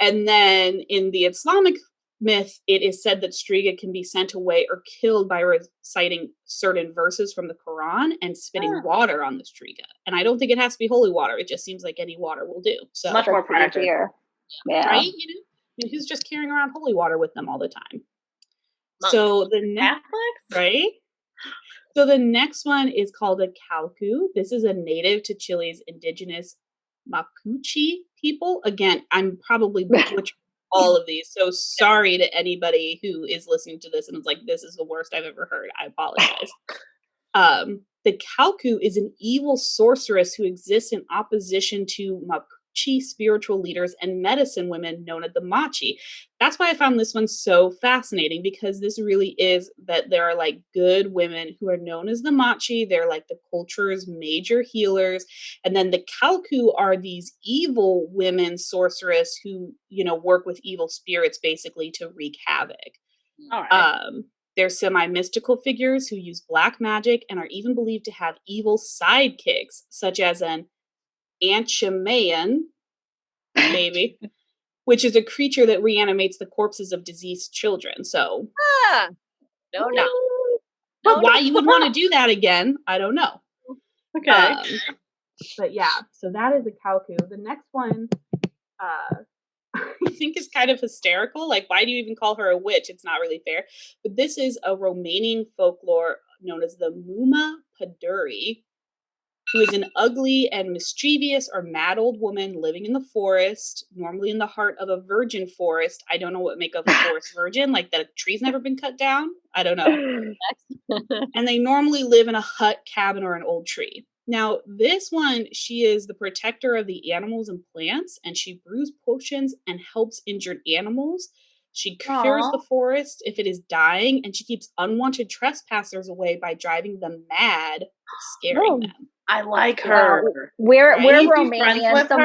And then in the Islamic myth, it is said that Striga can be sent away or killed by reciting certain verses from the Quran and spitting water on the Striga. And I don't think it has to be holy water. It just seems like any water will do. So
much more practical.
Yeah.
Right? You know? I mean, who's just carrying around holy water with them all the time? So the next, right? So the next one is called a calcu. This is a native to Chile's indigenous Mapuche people. Again, I'm probably butchering all of these. So sorry to anybody who is listening to this and is like, this is the worst I've ever heard. I apologize. The calcu is an evil sorceress who exists in opposition to Mapuche spiritual leaders and medicine women known as the Machi. That's why I found this one so fascinating, because this really is that there are like good women who are known as the Machi. They're like the culture's major healers. And then the calcu are these evil women sorceress who, you know, work with evil spirits basically to wreak havoc.
All right.
They're semi-mystical figures who use black magic and are even believed to have evil sidekicks, such as an Anchamayan, maybe, which is a creature that reanimates the corpses of deceased children. So,
No.
Why you would want to do that again, I don't know.
Okay.
But yeah, so that is a calcu. The next one, I think is kind of hysterical. Like, why do you even call her a witch? It's not really fair. But this is a Romanian folklore known as the Muma Paduri, who is an ugly and mischievous or mad old woman living in the forest, normally in the heart of a virgin forest. I don't know what make of a forest virgin, like the tree's never been cut down. I don't know. And they normally live in a hut, cabin, or an old tree. Now, this one, she is the protector of the animals and plants, and she brews potions and helps injured animals. She cures the forest if it is dying, and she keeps unwanted trespassers away by driving them mad, scaring them.
I like her.
We're
Right?
Romanian, so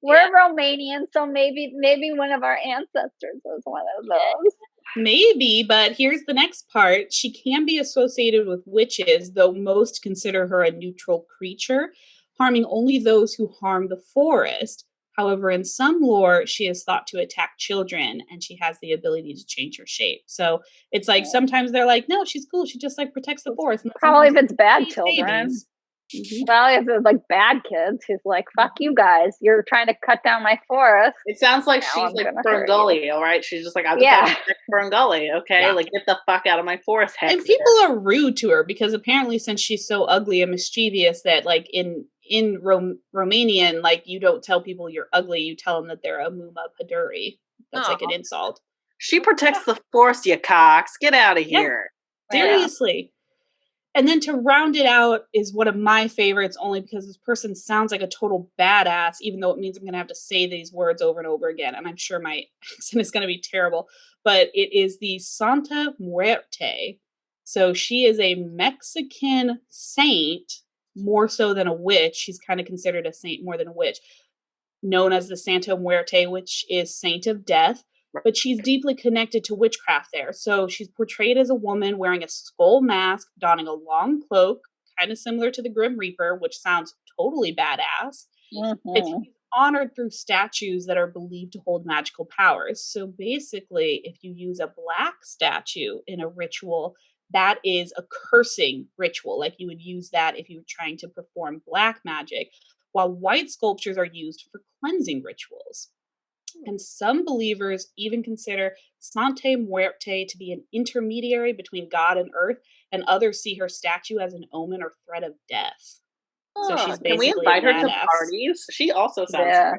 we're Romanian, so maybe one of our ancestors was one of those.
Maybe, but here's the next part. She can be associated with witches, though most consider her a neutral creature, harming only those who harm the forest. However, in some lore, she is thought to attack children, and she has the ability to change her shape. So it's like sometimes they're like, no, she's cool. She just like protects the forest. And
probably if it's bad children.
Babies. Mm-hmm.
Well, if it's like bad kids, he's like, fuck you guys. You're trying to cut down my forest.
It sounds like she's like Ferngully, all right? She's just like, I'm Ferngully, okay? Yeah. Like, get the fuck out of my forest.
And people are rude to her because apparently since she's so ugly and mischievous that like in Romanian, like you don't tell people you're ugly, you tell them that they're a Muma Paduri. That's like an insult.
She protects the forest, you cocks. Get out of here.
Seriously. And then to round it out is one of my favorites, only because this person sounds like a total badass, even though it means I'm going to have to say these words over and over again. And I'm sure my accent is going to be terrible. But it is the Santa Muerte. So she is a Mexican saint, more so than a witch. She's kind of considered a saint more than a witch, known as the Santa Muerte, which is saint of death. But she's deeply connected to witchcraft there. So she's portrayed as a woman wearing a skull mask, donning a long cloak, kind of similar to the Grim Reaper, which sounds totally badass. Mm-hmm. It's honored through statues that are believed to hold magical powers. So basically, if you use a black statue in a ritual, that is a cursing ritual. Like you would use that if you were trying to perform black magic, while white sculptures are used for cleansing rituals. And some believers even consider Santa Muerte to be an intermediary between God and earth, and others see her statue as an omen or threat of death. So she's basically
can we invite her to parties? She also sounds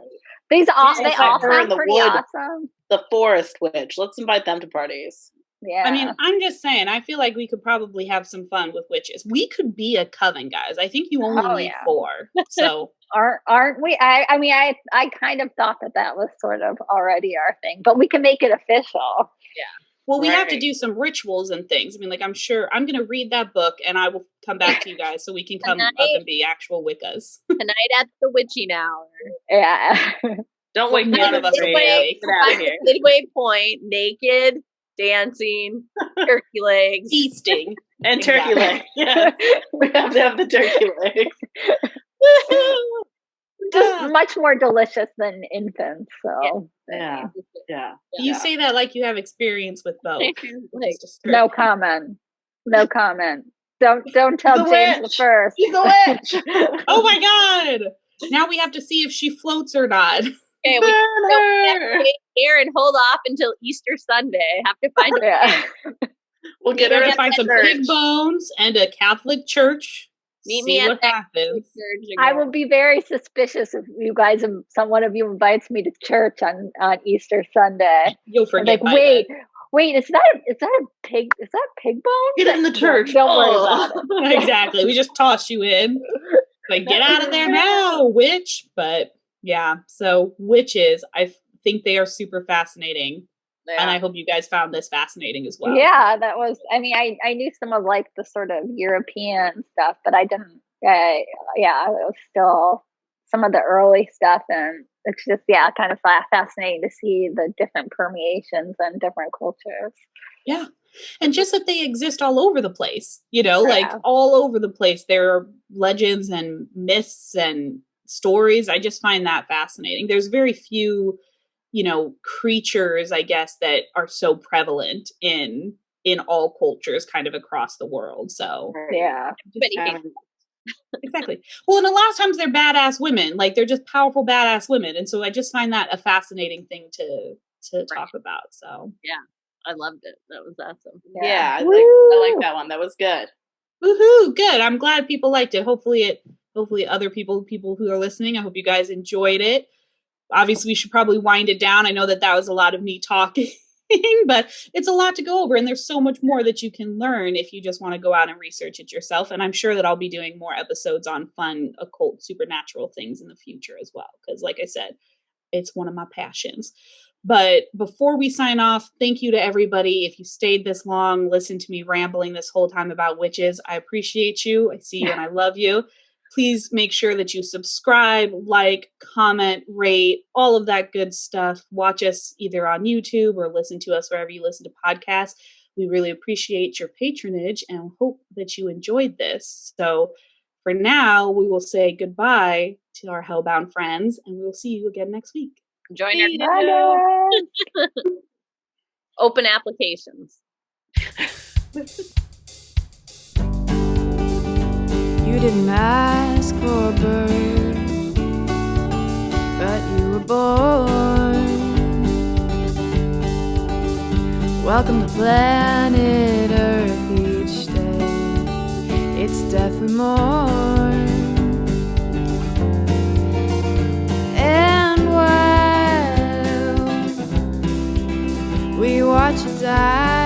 great.
They all sound pretty awesome.
The forest witch. Let's invite them to parties.
Yeah.
I mean, I'm just saying, I feel like we could probably have some fun with witches. We could be a coven, guys. I think you only need 4. So
aren't we? I mean, I kind of thought that was sort of already our thing, but we can make it official.
Yeah. Well, we have to do some rituals and things. I mean, like, I'm sure I'm going to read that book and I will come back to you guys so we can come up and be actual Wiccas.
Tonight at the witching hour.
Yeah.
Don't wake me up of us. Get out of here.
Midway point, naked, dancing, turkey legs,
feasting,
and turkey legs. Yeah, we have to have the turkey legs.
Just much more delicious than infants. So
yeah. Yeah.
You say that like you have experience with both.
Like,
no comment. No comment. Don't tell James the First.
He's a witch.
Oh my god! Now we have to see if she floats or not.
Okay, we have to wait here and hold off until Easter Sunday. Have to find
We'll get
We
her
have
to
to find some pig bones and a Catholic church.
Meet
See
me
what
at that
happens.
church
I
again.
will be very suspicious if you guys, one of you invites me to church on Easter Sunday.
You'll
I'm
forget.
like, wait, is that a pig? Is that pig bone?
Get in the church.
Don't worry about it.
Exactly. We just toss you in. Like, get out of there now, witch. But yeah, so witches, I think they are super fascinating.
Yeah.
And I hope you guys found this fascinating as well.
Yeah, that was, I mean, I knew some of like the sort of European stuff, but I didn't, it was still some of the early stuff. And it's just, kind of fascinating to see the different permeations and different cultures.
Yeah. And just that they exist all over the place, like all over the place. There are legends and myths and stories. I just find that fascinating. There's very few, creatures, I guess, that are so prevalent in all cultures kind of across the world. So
yeah.
Exactly. Well, and a lot of times they're badass women. Like, they're just powerful, badass women. And so I just find that a fascinating thing to talk about. So
yeah. I loved it. That was awesome.
Yeah, I like that one. That was good.
Woohoo! Good. I'm glad people liked it. Hopefully other people who are listening, I hope you guys enjoyed it. Obviously, we should probably wind it down. I know that was a lot of me talking, but it's a lot to go over, and there's so much more that you can learn if you just want to go out and research it yourself. And I'm sure that I'll be doing more episodes on fun, occult, supernatural things in the future as well, because like I said, it's one of my passions. But before we sign off, thank you to everybody. If you stayed this long, listened to me rambling this whole time about witches, I appreciate you. I see you and I love you. Please make sure that you subscribe, like, comment, rate, all of that good stuff. Watch us either on YouTube or listen to us wherever you listen to podcasts. We really appreciate your patronage and hope that you enjoyed this. So for now, we will say goodbye to our hellbound friends, and we will see you again next week.
Join our open applications.
You didn't ask for a bird, but you were born. Welcome to planet Earth each day. It's death and more. And while we watch you die,